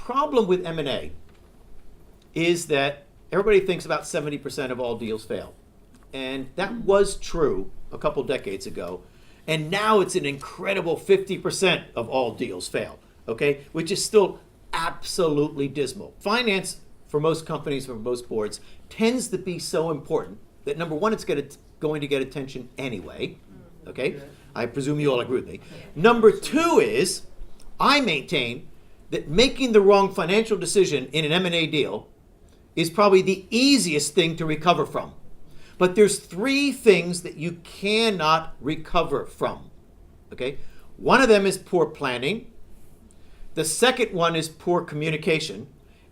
problem with M&A is that everybody thinks about 70% of all deals fail. And that was true a couple decades ago. And now it's an incredible 50% of all deals fail, okay? Which is still absolutely dismal. Finance, for most companies, for most boards, tends to be so important that number one, it's going to get attention anyway, okay? I presume you all agree with me. Number two is, I maintain that making the wrong financial decision in an M&A deal is probably the easiest thing to recover from. But there's three things that you cannot recover from, okay? One of them is poor planning. The second one is poor communication.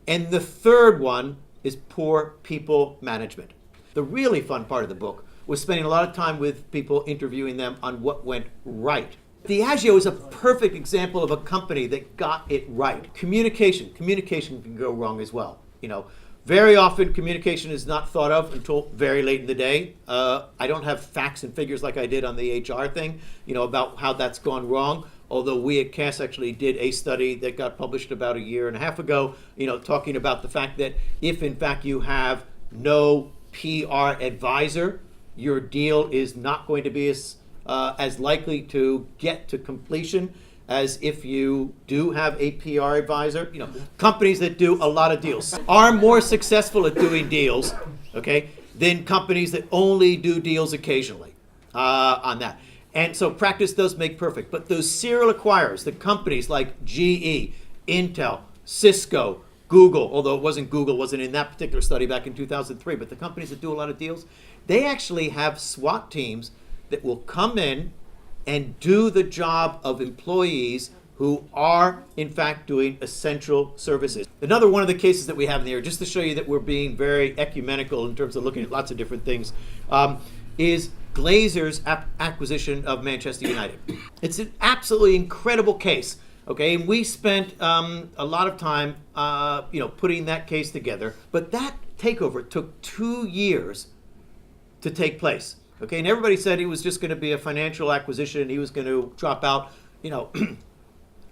And the third one is poor people management. The really fun part of the book was spending a lot of time with people, interviewing them on what went right. Diageo is a perfect example of a company that got it right. Communication can go wrong as well. You know, very often communication is not thought of until very late in the day. I don't have facts and figures like I did on the HR thing, you know, about how that's gone wrong. Although we at Cass actually did a study that got published about a year and a half ago, you know, talking about the fact that if in fact you have no PR advisor, your deal is not going to be as likely to get to completion as if you do have a PR advisor. You know, companies that do a lot of deals are more successful at doing deals, okay, than companies that only do deals occasionally on that. And so practice does make perfect. But those serial acquirers, the companies like GE, Intel, Cisco, Google, although it wasn't Google, wasn't in that particular study back in 2003, but the companies that do a lot of deals, they actually have SWAT teams that will come in and do the job of employees who are, in fact, doing essential services. Another one of the cases that we have in here, just to show you that we're being very ecumenical in terms of looking at lots of different things, is Glazer's acquisition of Manchester United. It's an absolutely incredible case, okay? And we spent a lot of time, putting that case together. But that takeover took 2 years to take place, okay? And everybody said it was just going to be a financial acquisition. He was going to drop out, you know.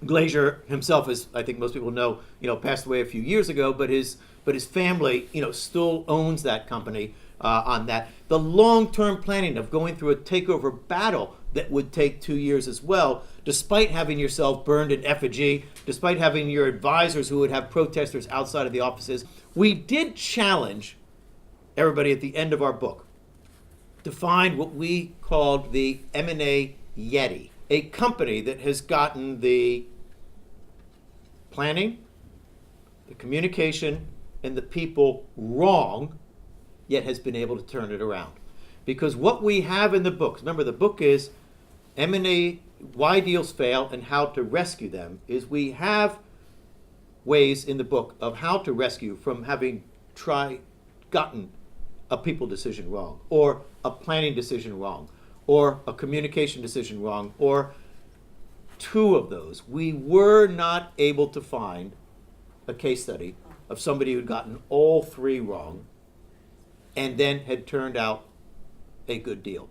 Glazer himself, as I think most people know, passed away a few years ago. But his family, still owns that company. On that, the long-term planning of going through a takeover battle that would take 2 years as well, despite having yourself burned in effigy, despite having your advisors who would have protesters outside of the offices. We did challenge everybody at the end of our book to find what we called the M&A Yeti, a company that has gotten the planning, the communication, and the people wrong, yet has been able to turn it around. Because what we have in the book, remember the book is M&A, Why Deals Fail and How to Rescue Them, is we have ways in the book of how to rescue from having gotten a people decision wrong, or a planning decision wrong, or a communication decision wrong, or two of those. We were not able to find a case study of somebody who'd gotten all three wrong and then had turned out a good deal.